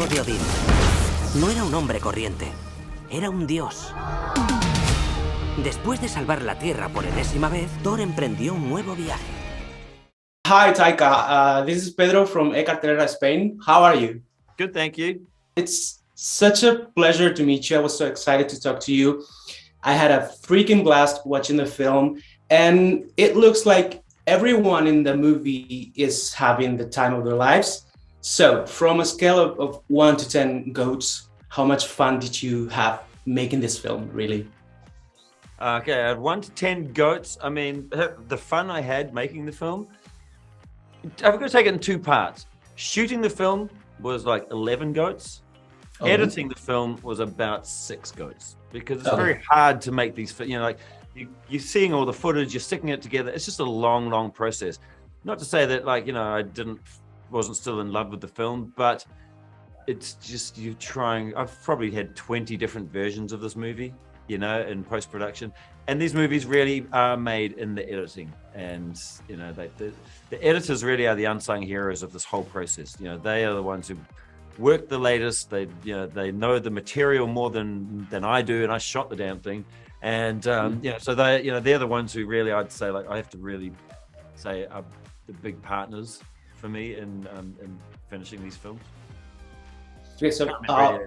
hijo de Odín. No era un hombre corriente, era un dios. Después de salvar la Tierra por enésima vez, Thor emprendió un nuevo viaje. Hi, Taika. This is Pedro from Cartelera, Spain. How are you? Good, thank you. It's such a pleasure to meet you. I was so excited to talk to you. I had a freaking blast watching the film, and it looks like everyone in the movie is having the time of their lives. So, from a scale of 1 to 10 goats, how much fun did you have making this film, really? Okay, at 1 to 10 goats. I mean, the fun I had making the film, I'm going to take it in two parts. Shooting the film was like 11 goats. Oh. Editing the film was about 6 goats, because it's very hard to make these, like you're seeing all the footage, you're sticking it together. It's just a long process. Not to say that I wasn't still in love with the film, but it's just you trying. I've probably had 20 different versions of this movie, in post-production, and these movies really are made in the editing, and the editors really are the unsung heroes of this whole process. They are the ones who work the latest. They know the material more than I do, and I shot the damn thing, and so they're the ones who really, I'd say, I have to really say are the big partners for me in finishing these films. Okay, so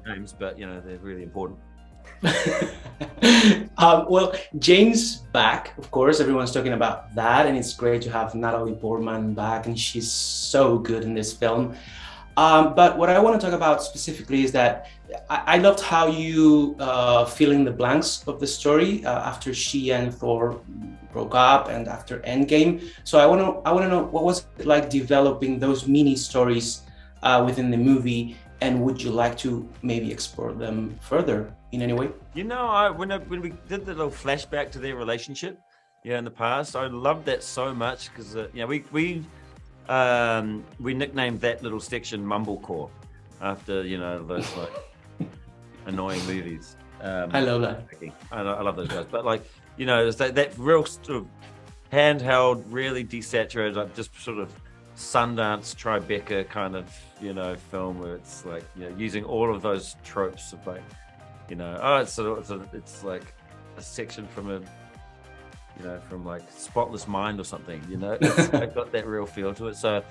names, but they're really important. Well, Jane's back, of course. Everyone's talking about that, and it's great to have Natalie Portman back, and she's so good in this film. But what I want to talk about specifically is that I loved how you fill in the blanks of the story after she and Thor broke up and after Endgame. So I want to know, what was it like developing those mini stories within the movie, and would you like to maybe explore them further in any way? When we did the little flashback to their relationship, in the past, I loved that so much, because we nicknamed that little section Mumblecore after those annoying movies. I love that. I love those guys, but it's that real sort of handheld, really desaturated, just sort of Sundance Tribeca kind of film, where it's using all of those tropes of it's like a section from from Spotless Mind or something. It's got that real feel to it. So,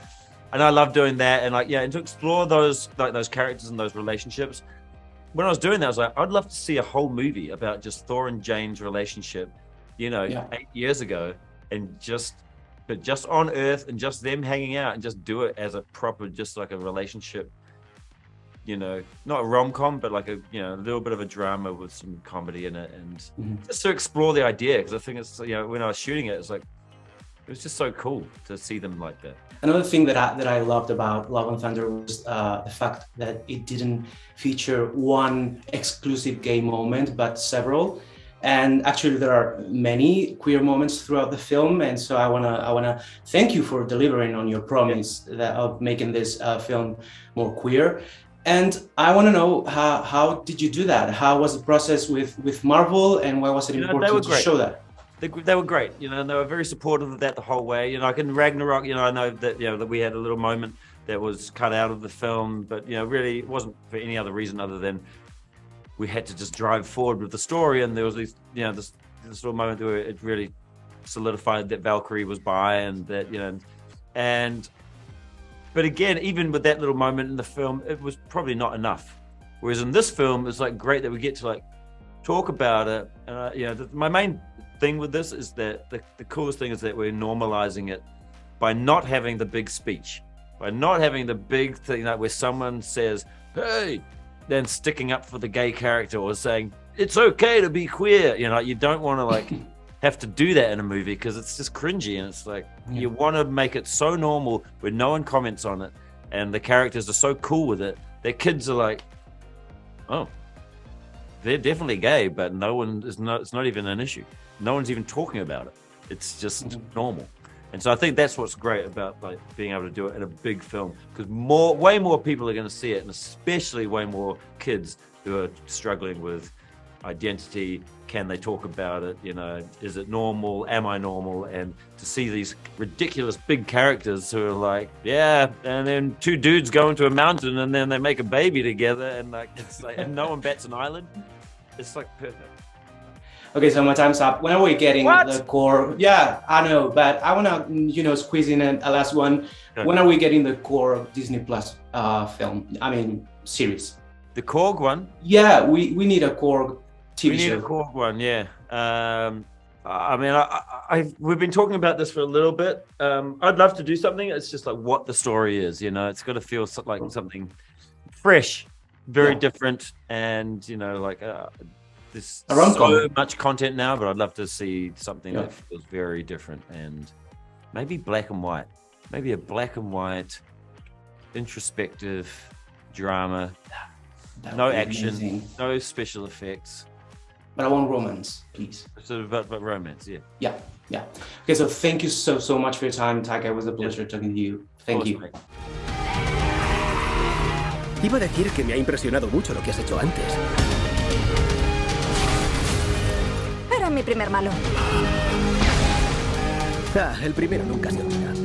and I love doing that, and to explore those those characters and those relationships. When I was doing that, I was like, I'd love to see a whole movie about just Thor and Jane's relationship, 8 years ago, and just on Earth, and just them hanging out, and just do it as a proper, just like a relationship. Not a rom-com, but a little bit of a drama with some comedy in it, and just to explore the idea, because I think it's when I was shooting it, it was just so cool to see them like that. Another thing that I loved about Love and Thunder was the fact that it didn't feature one exclusive gay moment, but several. And actually, there are many queer moments throughout the film, and so I wanna thank you for delivering on your promise of making this film more queer. And I want to know, how did you do that? How was the process with Marvel, and why was it important to show that? They were great, and they were very supportive of that the whole way. Like in Ragnarok, I know that that we had a little moment that was cut out of the film, but really it wasn't for any other reason other than we had to just drive forward with the story, and there was these, this little moment where it really solidified that Valkyrie was bi, and that but again, even with that little moment in the film, it was probably not enough. Whereas in this film, it's great that we get to talk about it. And my main thing with this is that the coolest thing is that we're normalizing it by not having the big speech, by not having the big thing where someone says, "Hey," then sticking up for the gay character, or saying it's okay to be queer. You don't want to have to do that in a movie, because it's just cringy, and it's you want to make it so normal where no one comments on it, and the characters are so cool with it. Their kids are oh, they're definitely gay, but it's not even an issue. No one's even talking about it. It's just normal. And so I think that's what's great about being able to do it in a big film, because way more people are going to see it, and especially way more kids who are struggling with identity. Can they talk about it? You know, is it normal? Am I normal? And to see these ridiculous big characters who are like, yeah, and then two dudes go into a mountain and then they make a baby together, and like it's like, and no one bats an eyelid. It's like perfect. Okay, so my time's up. When are we getting the Korg? Yeah, I know, but I wanna, squeeze in a last one. Okay. When are we getting the Korg Disney Plus series? The Korg one? Yeah, we need a Korg TV show. We need a Korg one, yeah. We've been talking about this for a little bit. I'd love to do something. It's just like what the story is, it's got to feel like something fresh, very different, and there's so much content now, but I'd love to see something that feels very different, and maybe black and white, maybe a black and white introspective drama. No action, amazing. No special effects. But I want romance, please. So but romance, yeah. Yeah. Okay, so thank you so much for your time, Taika. It was a pleasure talking to you. Thank you. Mate. Iba a decir que me ha impresionado mucho lo que has hecho antes. Era mi primer malo. El primero nunca se olvida.